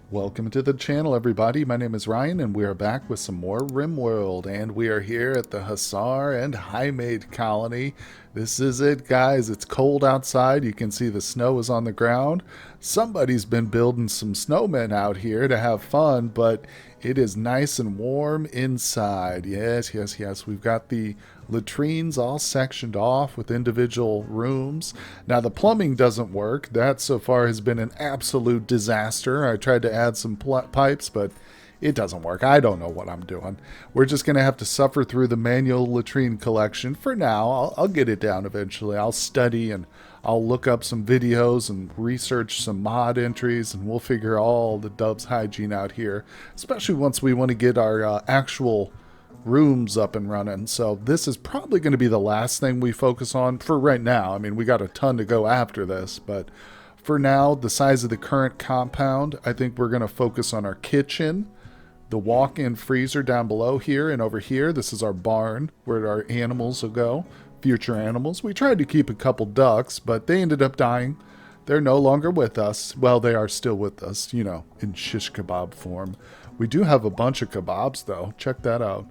Welcome to the channel, everybody. My name is Ryan, and we are back with some more RimWorld, and we are here at the Hussar and Highmate colony. This is it, guys. It's cold outside. You can see the snow is on the ground. Somebody's been building some snowmen out here to have fun, but it is nice and warm inside. Yes, yes, yes. We've got the latrines all sectioned off with individual rooms. Now, the plumbing doesn't work. That so far has been an absolute disaster. I tried to add some pipes, but it doesn't work. I don't know what I'm doing. We're just going to have to suffer through the manual latrine collection for now. I'll get it down eventually. I'll study and I'll look up some videos and research some mod entries, and we'll figure all the Dubs hygiene out here, especially once we want to get our actual rooms up and running. So this is probably going to be the last thing we focus on for right now. I mean, we got a ton to go after this, but for now, the size of the current compound, I think we're going to focus on our kitchen, the walk-in freezer down below here, and over here, this is our barn where our animals will go, future animals. We tried to keep a couple ducks, but they ended up dying. They're no longer with us. Well, they are still with us, you know, in shish kebab form. We do have a bunch of kebabs, though. Check that out.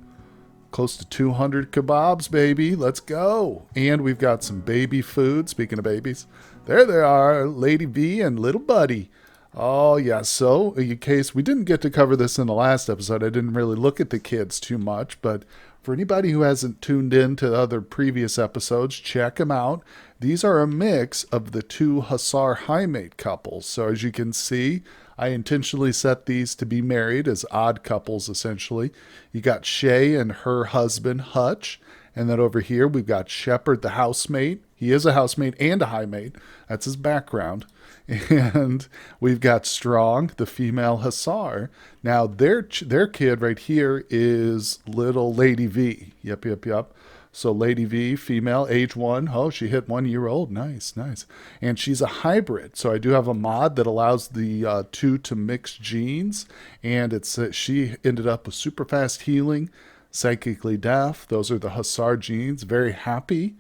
Close to 200 kebabs, baby. Let's go. And we've got some baby food. Speaking of babies, there they are, Lady V and little Buddy. Oh, yeah. So, in case we didn't get to cover this in the last episode, I didn't really look at the kids too much. But for anybody who hasn't tuned in to other previous episodes, check them out. These are a mix of the two Hussar Highmate couples. So, as you can see, I intentionally set these to be married as odd couples, essentially. You got Shay and her husband, Hutch. And then over here, we've got Shepard, the housemate. He is a housemate and a highmate. That's his background. And we've got Strong, the female Hussar. Now, their kid right here is little Lady V. Yep, yep, yep. So Lady V, female, age 1. Oh, she hit 1 year old. Nice, nice. And she's a hybrid. So I do have a mod that allows the two to mix genes. And it's she ended up with super fast healing, psychically deaf. Those are the Hussar genes. Very happy.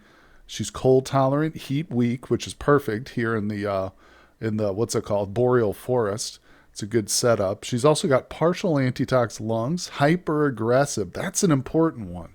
She's cold tolerant, heat weak, which is perfect here in the what's it called, boreal forest. It's a good setup. She's also got partial antitox lungs, hyper aggressive. That's an important one.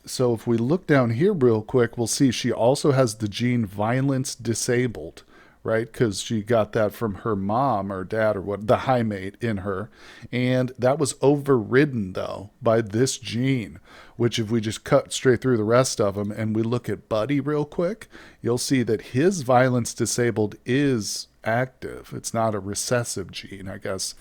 So if we look down here real quick, we'll see she also has the gene violence disabled, right? Because she got that from her mom or dad or what, the highmate in her. And that was overridden, though, by this gene, which if we just cut straight through the rest of them and we look at Buddy real quick, you'll see that his violence disabled is active. It's not a recessive gene, I guess,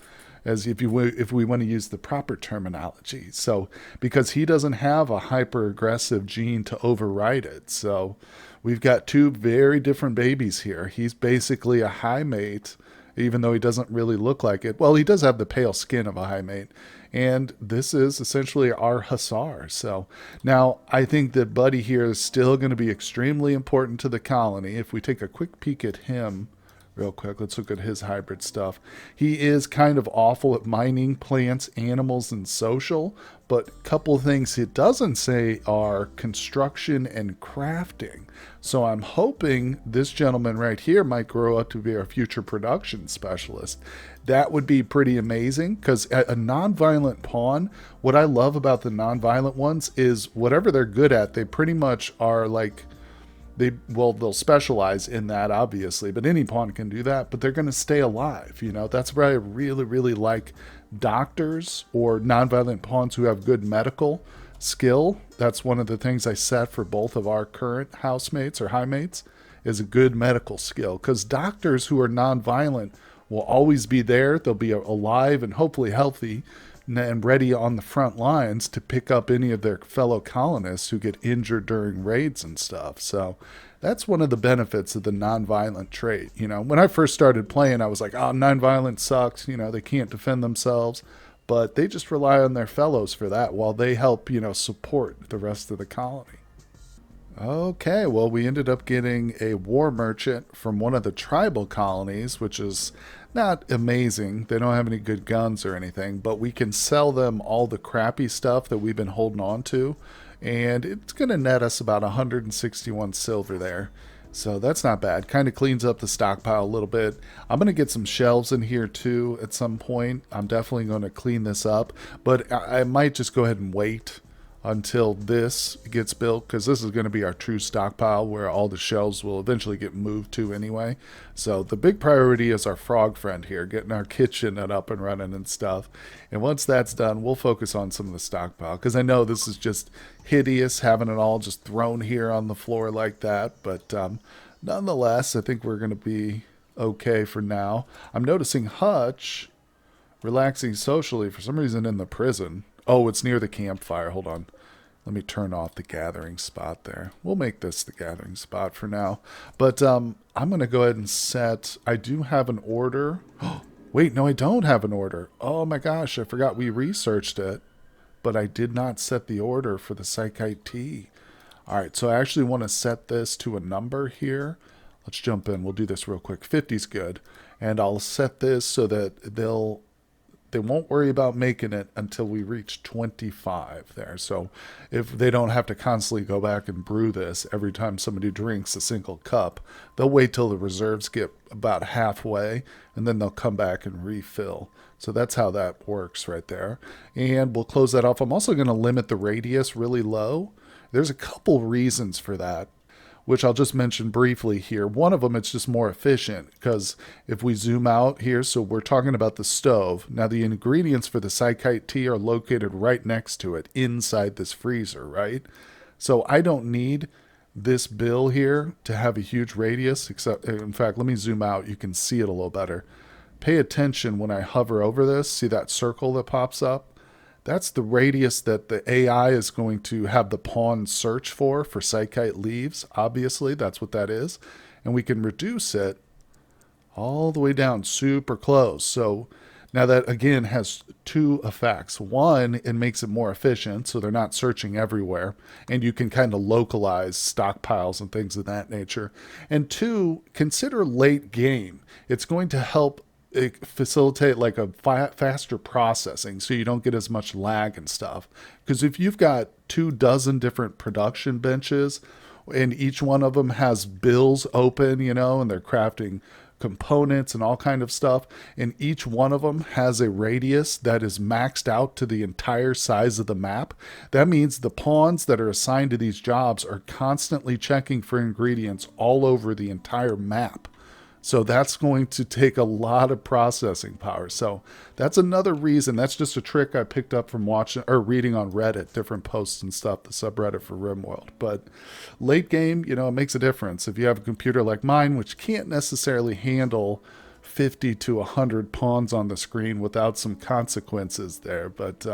as if we want to use the proper terminology. So because he doesn't have a hyper aggressive gene to override it. So we've got two very different babies here. He's basically a highmate, even though he doesn't really look like it. Well, he does have the pale skin of a highmate. And this is essentially our Hussar. So now I think that Buddy here is still going to be extremely important to the colony. If we take a quick peek at him real quick, let's look at his hybrid stuff. He is kind of awful at mining, plants, animals, and social, but a couple of things it doesn't say are construction and crafting. So I'm hoping this gentleman right here might grow up to be our future production specialist. That would be pretty amazing, because a non-violent pawn, what I love about the non-violent ones is whatever they're good at, they pretty much are like, they'll specialize in that, obviously, but any pawn can do that, but they're going to stay alive. You know, that's why I really, really like doctors or nonviolent pawns who have good medical skill. That's one of the things I set for both of our current housemates or highmates, is a good medical skill, because doctors who are nonviolent will always be there. They'll be alive and hopefully healthy and ready on the front lines to pick up any of their fellow colonists who get injured during raids and stuff. So that's one of the benefits of the nonviolent trait. You know, when I first started playing, I was like, oh, nonviolent sucks. You know, they can't defend themselves. But they just rely on their fellows for that while they help, you know, support the rest of the colony. Okay, well, we ended up getting a war merchant from one of the tribal colonies, which is not amazing. They don't have any good guns or anything, but we can sell them all the crappy stuff that we've been holding on to, and it's going to net us about 161 silver there. So that's not bad. Kind of cleans up the stockpile a little bit. I'm going to get some shelves in here too at some point. I'm definitely going to clean this up, but I might just go ahead and wait until this gets built, because this is going to be our true stockpile where all the shelves will eventually get moved to anyway. So the big priority is our frog friend here, getting our kitchen up and running and stuff. And once that's done, we'll focus on some of the stockpile, because I know this is just hideous having it all just thrown here on the floor like that. But nonetheless, I think we're going to be okay for now. I'm noticing Hutch relaxing socially for some reason in the prison. Oh, it's near the campfire. Hold on. Let me turn off the gathering spot there. We'll make this the gathering spot for now. But I'm going to go ahead and set... I do have an order. Wait, no, I don't have an order. Oh my gosh, I forgot we researched it. But I did not set the order for the Psychite tea. All right, so I actually want to set this to a number here. Let's jump in. We'll do this real quick. 50 is good. And I'll set this so that they won't worry about making it until we reach 25 there. So if they don't have to constantly go back and brew this every time somebody drinks a single cup, they'll wait till the reserves get about halfway, and then they'll come back and refill. So that's how that works right there. And we'll close that off. I'm also going to limit the radius really low. There's a couple reasons for that, which I'll just mention briefly here. One of them, it's just more efficient, because if we zoom out here, so we're talking about the stove. Now, the ingredients for the Psychite tea are located right next to it, inside this freezer, right? So I don't need this bill here to have a huge radius, except, in fact, let me zoom out. You can see it a little better. Pay attention when I hover over this. See that circle that pops up? That's the radius that the AI is going to have the pawn search for Psychite leaves. Obviously, that's what that is. And we can reduce it all the way down super close. So now that, again, has two effects. One, it makes it more efficient, so they're not searching everywhere. And you can kind of localize stockpiles and things of that nature. And two, consider late game. It's going to help facilitate like a faster processing, so you don't get as much lag and stuff. Because if you've got 24 different production benches and each one of them has bills open, and they're crafting components and all kind of stuff, and each one of them has a radius that is maxed out to the entire size of the map, that means the pawns that are assigned to these jobs are constantly checking for ingredients all over the entire map. So that's going to take a lot of processing power. So that's another reason. That's just a trick I picked up from watching or reading on Reddit, different posts and stuff, the subreddit for RimWorld. But late game, it makes a difference. If you have a computer like mine, which can't necessarily handle 50 to 100 pawns on the screen without some consequences there. But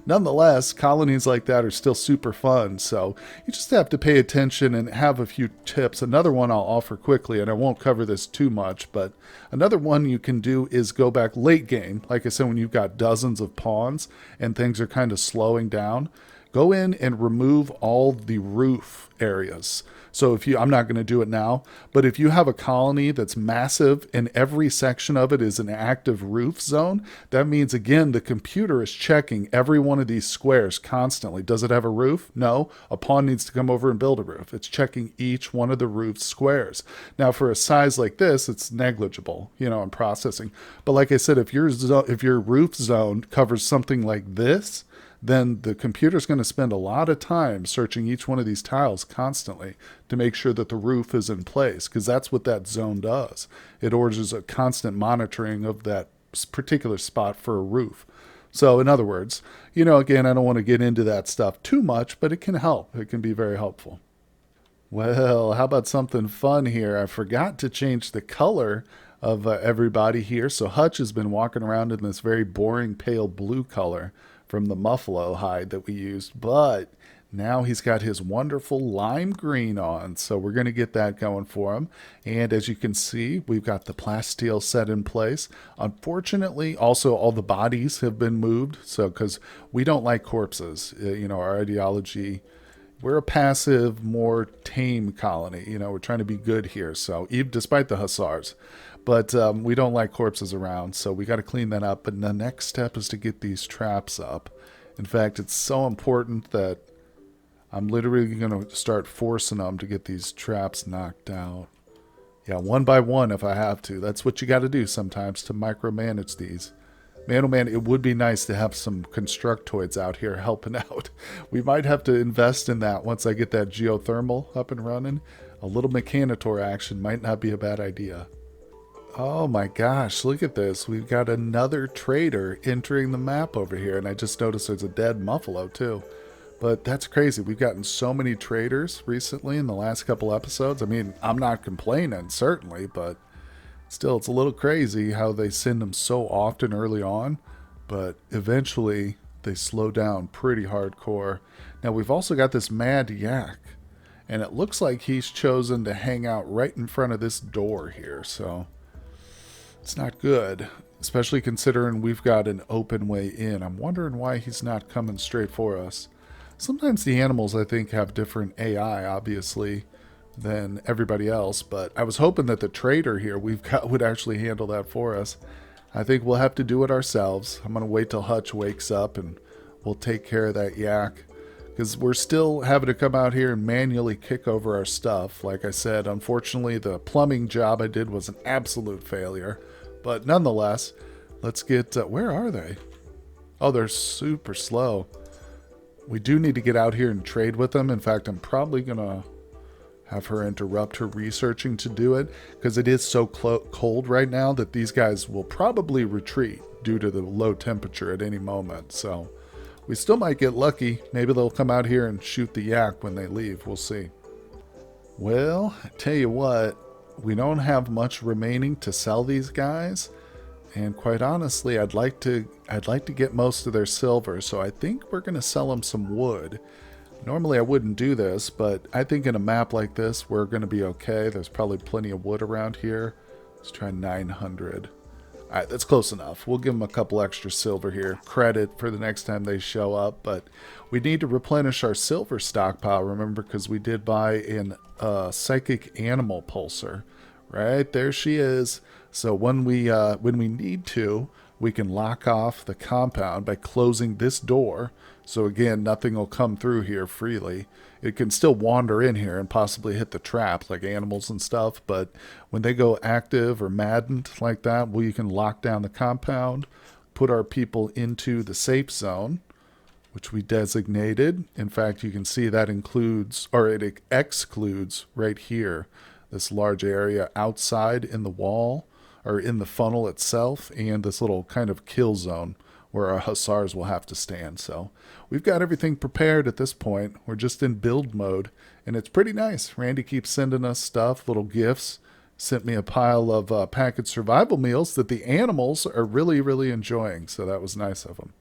nonetheless, colonies like that are still super fun. So you just have to pay attention and have a few tips. Another one I'll offer quickly, and I won't cover this too much, but another one you can do is go back late game. Like I said, when you've got dozens of pawns and things are kind of slowing down, go in and remove all the roof areas. So I'm not going to do it now, but if you have a colony that's massive and every section of it is an active roof zone, that means, again, the computer is checking every one of these squares constantly. Does it have a roof? No. A pawn needs to come over and build a roof. It's checking each one of the roof squares. Now, for a size like this, it's negligible, in processing. But like I said, if your roof zone covers something like this, then the computer's going to spend a lot of time searching each one of these tiles constantly to make sure that the roof is in place, because that's what that zone does. It orders a constant monitoring of that particular spot for a roof. So in other words, again, I don't want to get into that stuff too much, but it can help. It can be very helpful. Well, how about something fun here? I forgot to change the color of everybody here. So Hutch has been walking around in this very boring pale blue color from the muffalo hide that we used, but now he's got his wonderful lime green on, so we're going to get that going for him. And as you can see, we've got the plasteel set in place. Unfortunately, also all the bodies have been moved, so because we don't like corpses, our ideology, we're a passive, more tame colony. We're trying to be good here, so even despite the Hussars. But we don't like corpses around, so we got to clean that up. But the next step is to get these traps up. In fact, it's so important that I'm literally going to start forcing them to get these traps knocked out. Yeah, one by one if I have to. That's what you got to do sometimes to micromanage these. Man, oh man, it would be nice to have some constructoids out here helping out. We might have to invest in that once I get that geothermal up and running. A little Mechanitor action might not be a bad idea. Oh my gosh, look at this. We've got another trader entering the map over here, and I just noticed there's a dead Muffalo too. But that's crazy. We've gotten so many traders recently in the last couple episodes. I mean, I'm not complaining, certainly, but still, it's a little crazy how they send them so often early on, but eventually they slow down pretty hardcore. Now, we've also got this Mad Yak, and it looks like he's chosen to hang out right in front of this door here, so it's not good, especially considering we've got an open way in. I'm wondering why he's not coming straight for us. Sometimes the animals, I think, have different AI, obviously, than everybody else, but I was hoping that the trader here we've got would actually handle that for us. I think we'll have to do it ourselves. I'm going to wait till Hutch wakes up and we'll take care of that yak, because we're still having to come out here and manually kick over our stuff. Like I said, unfortunately, the plumbing job I did was an absolute failure, but nonetheless, let's get... where are they? Oh, they're super slow. We do need to get out here and trade with them. In fact, I'm probably going to have her interrupt her researching to do it, because it is so cold right now that these guys will probably retreat due to the low temperature at any moment. So we still might get lucky. Maybe they'll come out here and shoot the yak when they leave. We'll see. Well, I tell you what, we don't have much remaining to sell these guys. And quite honestly, I'd like to get most of their silver, so I think we're going to sell them some wood. Normally I wouldn't do this, but I think in a map like this, we're going to be okay. There's probably plenty of wood around here. Let's try 900. All right, that's close enough. We'll give them a couple extra silver here. Credit for the next time they show up, but we need to replenish our silver stockpile, remember, because we did buy an psychic animal pulsar. Right, there she is. So when we need to, we can lock off the compound by closing this door. So again, nothing will come through here freely. It can still wander in here and possibly hit the trap like animals and stuff, but when they go active or maddened like that, we can lock down the compound, put our people into the safe zone, which we designated. In fact, you can see that includes, or it excludes right here, this large area outside in the wall, or in the funnel itself, and this little kind of kill zone where our Hussars will have to stand. So we've got everything prepared at this point. We're just in build mode, and it's pretty nice. Randy keeps sending us stuff, little gifts. Sent me a pile of packaged survival meals that the animals are really, really enjoying, so that was nice of them.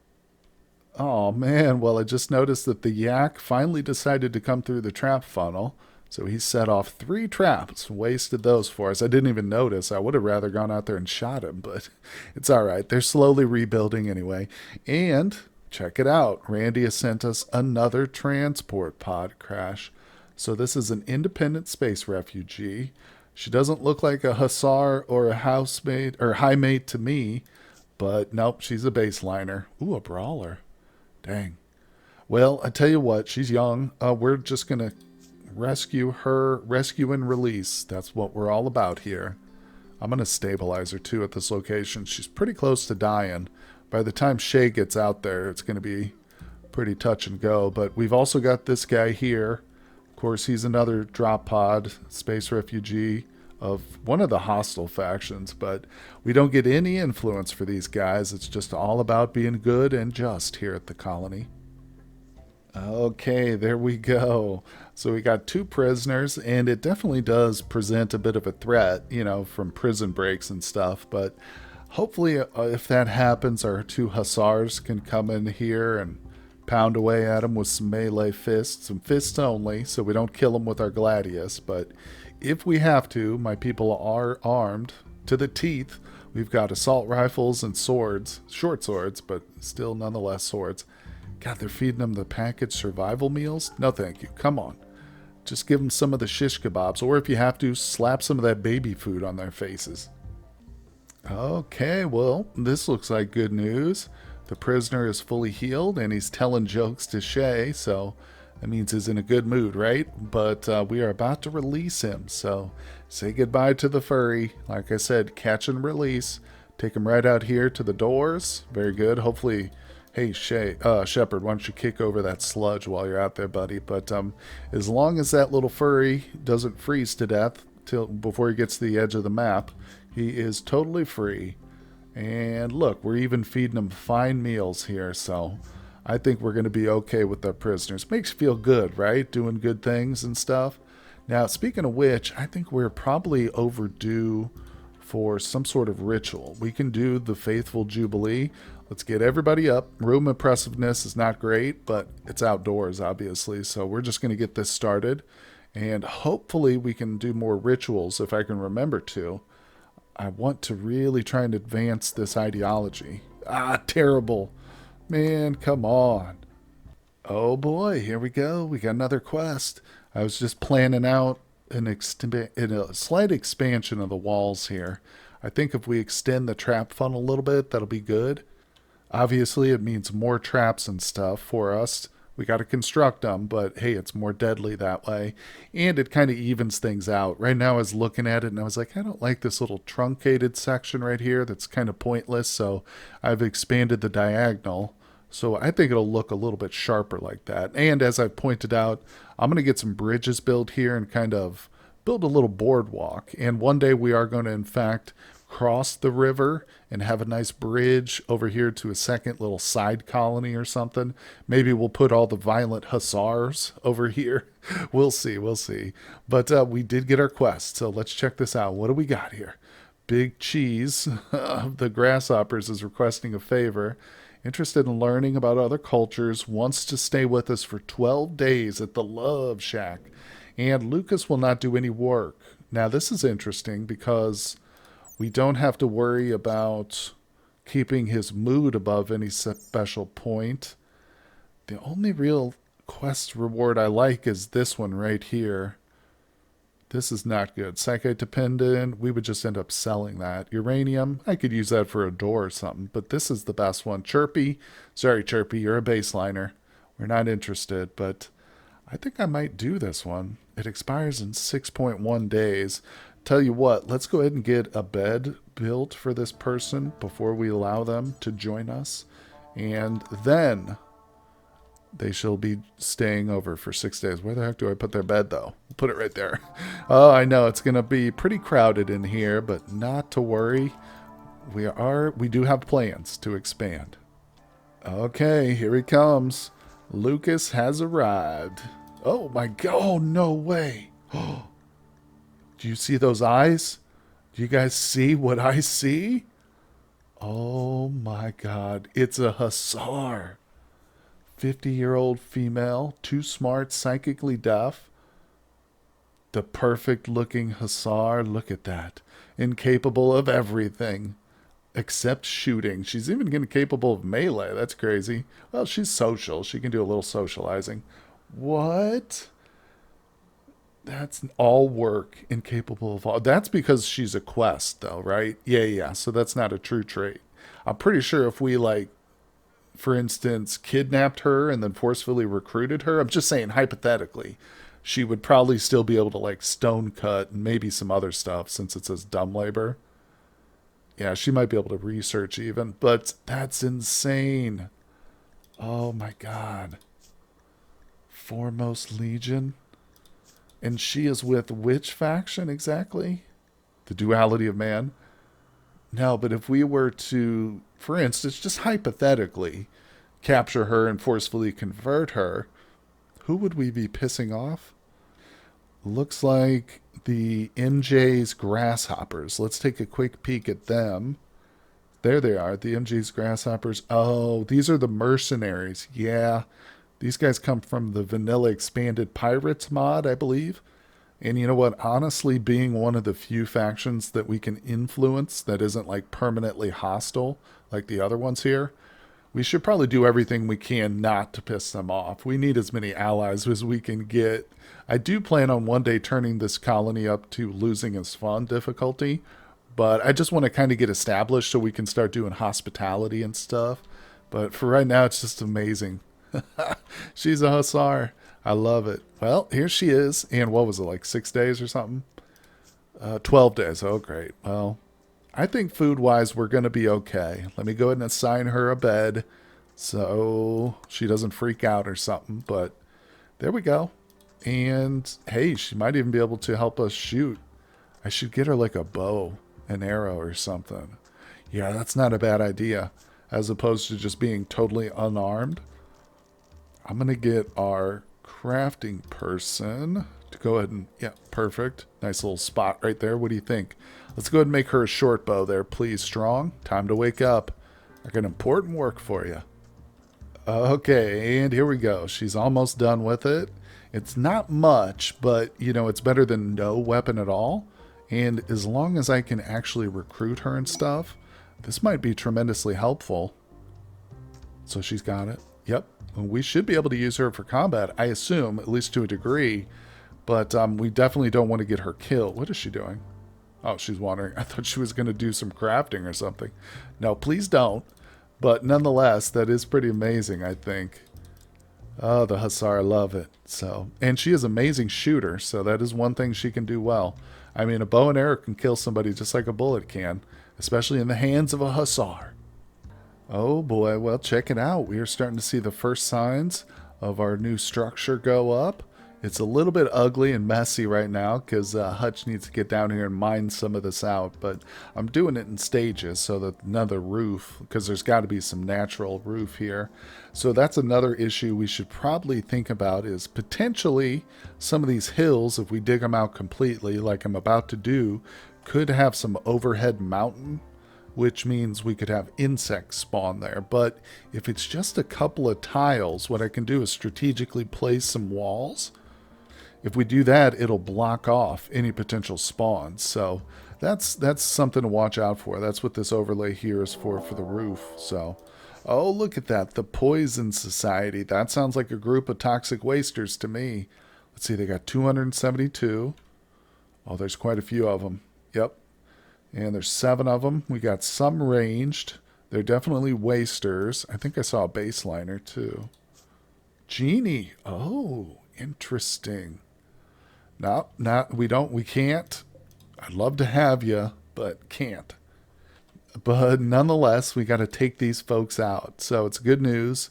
Oh man, well, I just noticed that the yak finally decided to come through the trap funnel. So he set off 3 traps, wasted those for us. I didn't even notice. I would have rather gone out there and shot him, but it's all right. They're slowly rebuilding anyway. And check it out. Randy has sent us another transport pod crash. So this is an independent space refugee. She doesn't look like a Hussar or a housemate or Highmate to me, but nope, she's a baseliner. Ooh, a brawler. Dang. Well, I tell you what, she's young. We're just going to rescue and release. That's what we're all about here. I'm going to stabilize her too at this location. She's pretty close to dying. By the time Shay gets out there, it's going to be pretty touch and go. But we've also got this guy here. Of course, he's another drop pod space refugee of one of the hostile factions, but we don't get any influence for these guys. It's just all about being good and just here at the colony. Okay, there we go. So we got 2 prisoners, and it definitely does present a bit of a threat, you know, from prison breaks and stuff. But hopefully, if that happens, our 2 Hussars can come in here and pound away at them with some melee fists, and fists only, so we don't kill them with our gladius. But if we have to, my people are armed to the teeth. We've got assault rifles and swords, short swords, but still nonetheless swords. God, they're feeding them the packaged survival meals? No, thank you. Come on. Just give them some of the shish kebabs, or if you have to, slap some of that baby food on their faces. Okay, well, this looks like good news. The prisoner is fully healed, and he's telling jokes to Shay, so That means he's in a good mood, right? But we are about to release him, so say goodbye to the furry. Like I said, catch and release. Take him right out here to the doors. Very good. Hopefully, hey Shepard, why don't you kick over that sludge while you're out there, buddy? But as long as that little furry doesn't freeze to death till before he gets to the edge of the map, he is totally free. And look, we're even feeding him fine meals here, so I think we're going to be okay with our prisoners. Makes you feel good, right? Doing good things and stuff. Now, speaking of which, I think we're probably overdue for some sort of ritual. We can do the Faithful Jubilee. Let's get everybody up. Room impressiveness is not great, but it's outdoors, obviously, so we're just going to get this started. And hopefully we can do more rituals if I can remember to. I want to really try and advance this ideology. Ah, terrible. Man, come on. Oh boy, here we go. We got another quest. I was just planning out a slight expansion of the walls here. I think if we extend the trap funnel a little bit, that'll be good. Obviously, it means more traps and stuff for us. We got to construct them, but hey, it's more deadly that way. And it kind of evens things out. Right now, I was looking at it and I was like, I don't like this little truncated section right here that's kind of pointless. So I've expanded the diagonal. So I think it'll look a little bit sharper like that. And as I've pointed out, I'm going to get some bridges built here and kind of build a little boardwalk. And one day we are going to, in fact, cross the river and have a nice bridge over here to a second little side colony or something. Maybe we'll put all the violent hussars over here. We'll see, we'll see. But we did get our quest, so let's check this out. What do we got here? Big Cheese of the Grasshoppers is requesting a favor. Interested in learning about other cultures, wants to stay with us for 12 days at the Love Shack. And Lucas will not do any work. Now, this is interesting because we don't have to worry about keeping his mood above any special point. The only real quest reward I like is this one right here. This is not good. Psychite dependent, we would just end up selling that. Uranium, I could use that for a door or something, but this is the best one. Chirpy, sorry Chirpy, you're a baseliner. We're not interested, but I think I might do this one. It expires in 6.1 days. Tell you what, let's go ahead and get a bed built for this person before we allow them to join us. And then they shall be staying over for 6 days. Where the heck do I put their bed, though? Put it right there. Oh, I know. It's going to be pretty crowded in here, but not to worry. We do have plans to expand. Okay, here he comes. Lucas has arrived. Oh, my God. Oh, no way. Oh. Do you see those eyes? Do you guys see what I see? Oh my God. It's a Hussar. 50-year-old female, too smart, psychically deaf. The perfect looking Hussar. Look at that. Incapable of everything except shooting. She's even capable of melee. That's crazy. Well, she's social. She can do a little socializing. What? That's all work, incapable of all. That's because she's a quest, though, right? Yeah. So that's not a true trait. I'm pretty sure if we, like, for instance, kidnapped her and then forcefully recruited her, I'm just saying hypothetically, she would probably still be able to, like, stone cut and maybe some other stuff since it says dumb labor. Yeah, she might be able to research even, but that's insane. Oh, my God. Foremost Legion? And she is with which faction exactly? The duality of man? No, but if we were to, for instance, just hypothetically, capture her and forcefully convert her, who would we be pissing off? Looks like the MJ's Grasshoppers. Let's take a quick peek at them. There they are, the MJ's Grasshoppers. Oh, these are the mercenaries. Yeah. These guys come from the Vanilla Expanded Pirates mod, I believe. And you know what? Honestly, being one of the few factions that we can influence that isn't like permanently hostile like the other ones here, we should probably do everything we can not to piss them off. We need as many allies as we can get. I do plan on one day turning this colony up to losing its fun difficulty, but I just want to kind of get established so we can start doing hospitality and stuff. But for right now, it's just amazing. She's a Hussar. I love it. Well, here she is. And what was it, like 6 days or something? 12 days. Oh, great. Well, I think food-wise, we're going to be okay. Let me go ahead and assign her a bed so she doesn't freak out or something. But there we go. And, hey, she might even be able to help us shoot. I should get her like a bow, an arrow or something. Yeah, that's not a bad idea. As opposed to just being totally unarmed. I'm going to get our crafting person to go ahead and, yeah, perfect. Nice little spot right there. What do you think? Let's go ahead and make her a short bow there, please. Strong. Time to wake up. I got important work for you. Okay, and here we go. She's almost done with it. It's not much, but, you know, it's better than no weapon at all. And as long as I can actually recruit her and stuff, this might be tremendously helpful. So she's got it. Yep. We should be able to use her for combat, I assume, at least to a degree. But we definitely don't want to get her killed. What is she doing? Oh, she's wandering. I thought she was going to do some crafting or something. No, please don't. But nonetheless, that is pretty amazing, I think. Oh, the Hussar, I love it. So, and she is an amazing shooter, so that is one thing she can do well. I mean, a bow and arrow can kill somebody just like a bullet can, especially in the hands of a Hussar. Oh boy, well, check it out. We are starting to see the first signs of our new structure go up. It's a little bit ugly and messy right now because Hutch needs to get down here and mine some of this out, but I'm doing it in stages so that another roof, because there's got to be some natural roof here. So that's another issue we should probably think about, is potentially some of these hills, if we dig them out completely like I'm about to do, could have some overhead mountain, which means we could have insects spawn there. But if it's just a couple of tiles, what I can do is strategically place some walls. If we do that, it'll block off any potential spawns. So that's something to watch out for. That's what this overlay here is for the roof. So, oh, look at that. The Poison Society. That sounds like a group of toxic wasters to me. Let's see, they got 272. Oh, there's quite a few of them. Yep. And there's 7 of them. We got some ranged. They're definitely wasters. I think I saw a baseliner too. Genie. Oh, interesting. No, we can't. I'd love to have you, but can't. But nonetheless, we got to take these folks out. So it's good news.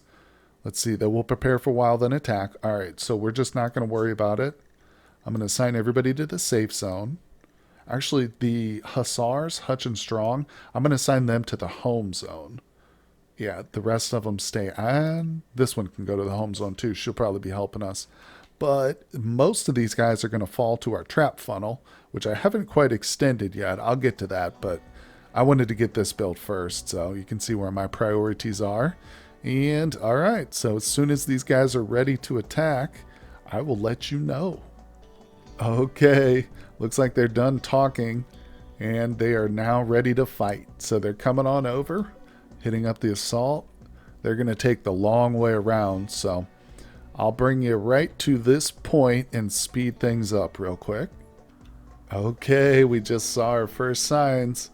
Let's see, that we'll prepare for a while, then attack. All right, so we're just not going to worry about it. I'm going to assign everybody to the safe zone. Actually, the Hussars, Hutch and Strong, I'm going to assign them to the home zone. Yeah, the rest of them stay. And this one can go to the home zone too. She'll probably be helping us. But most of these guys are going to fall to our trap funnel, which I haven't quite extended yet. I'll get to that, but I wanted to get this built first, so you can see where my priorities are. And, all right, so as soon as these guys are ready to attack, I will let you know. Okay, looks like they're done talking, and they are now ready to fight. So they're coming on over, hitting up the assault. They're going to take the long way around, so I'll bring you right to this point and speed things up real quick. Okay, we just saw our first signs.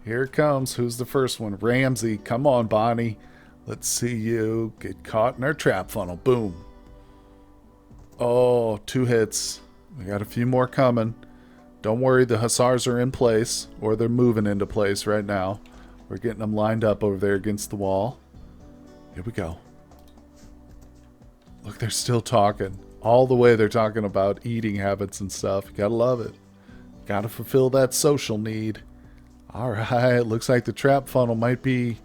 Here it comes. Who's the first one? Ramsey. Come on, Bonnie. Let's see you get caught in our trap funnel. Boom. Oh, 2 hits. We got a few more coming. Don't worry, the Hussars are in place, or they're moving into place right now. We're getting them lined up over there against the wall. Here we go. Look, they're still talking. All the way they're talking about eating habits and stuff. You gotta love it. Gotta fulfill that social need. Alright, looks like the trap funnel might be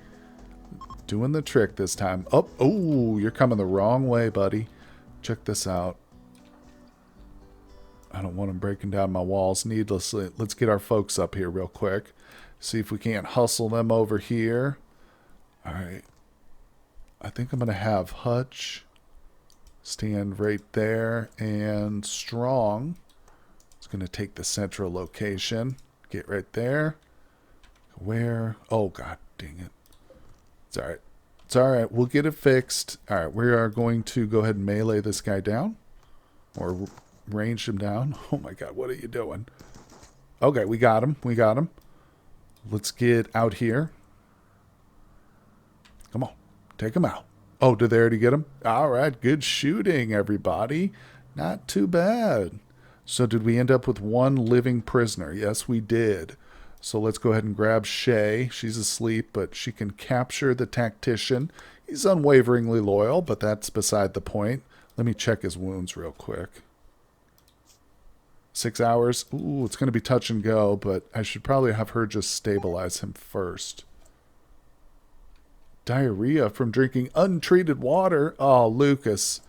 doing the trick this time. Oh, you're coming the wrong way, buddy. Check this out. I don't want them breaking down my walls needlessly. Let's get our folks up here real quick. See if we can't hustle them over here. Alright. I think I'm going to have Hutch stand right there, and Strong is going to take the central location. Get right there. Where? Oh, god dang it. It's alright. It's alright. We'll get it fixed. Alright, we are going to go ahead and melee this guy down. Or range him down. Oh my god, what are you doing? Okay, we got him. We got him. Let's get out here. Come on. Take him out. Oh, did they already get him? All right, good shooting, everybody. Not too bad. So did we end up with one living prisoner? Yes, we did. So let's go ahead and grab Shay. She's asleep, but she can capture the tactician. He's unwaveringly loyal, but that's beside the point. Let me check his wounds real quick. 6 hours. Ooh, it's going to be touch and go, but I should probably have her just stabilize him first. Diarrhea from drinking untreated water. Oh, Lucas.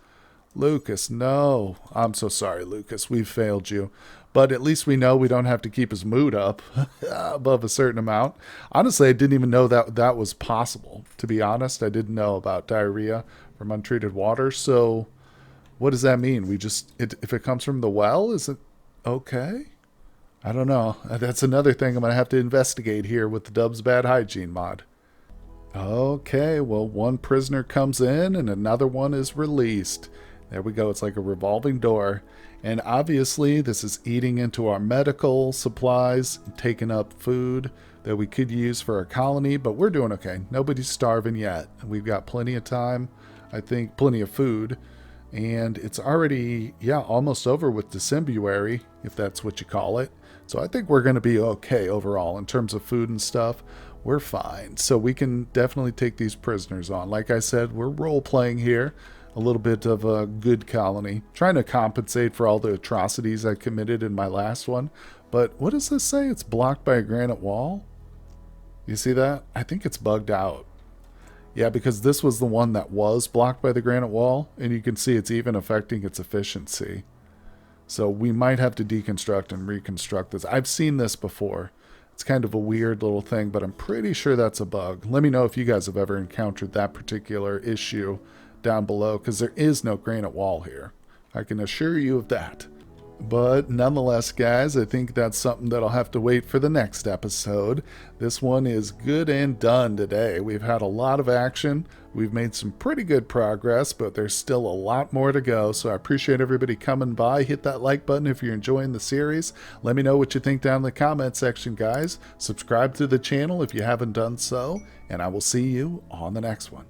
Lucas, no. I'm so sorry, Lucas. We've failed you. But at least we know we don't have to keep his mood up above a certain amount. Honestly, I didn't even know that that was possible. To be honest, I didn't know about diarrhea from untreated water. So what does that mean? If it comes from the well, is it okay? I don't know. That's another thing I'm going to have to investigate here with the Dub's Bad Hygiene mod. Okay, well, one prisoner comes in and another one is released. There we go. It's like a revolving door. And obviously, this is eating into our medical supplies, taking up food that we could use for our colony, but we're doing okay. Nobody's starving yet. We've got plenty of time, I think, plenty of food. And it's already, yeah, almost over with Decembuary, if that's what you call it. So I think we're going to be okay overall in terms of food and stuff. We're fine. So we can definitely take these prisoners on. Like I said, we're role-playing here. A little bit of a good colony. Trying to compensate for all the atrocities I committed in my last one. But what does this say? It's blocked by a granite wall? You see that? I think it's bugged out. Yeah, because this was the one that was blocked by the granite wall. And you can see it's even affecting its efficiency. So we might have to deconstruct and reconstruct this. I've seen this before. It's kind of a weird little thing, but I'm pretty sure that's a bug. Let me know if you guys have ever encountered that particular issue down below, because there is no granite wall here. I can assure you of that. But nonetheless, guys, I think that's something that'll have to wait for the next episode. This one is good and done today. We've had a lot of action. We've made some pretty good progress, but there's still a lot more to go. So I appreciate everybody coming by. Hit that like button if you're enjoying the series. Let me know what you think down in the comment section, guys. Subscribe to the channel if you haven't done so, and I will see you on the next one.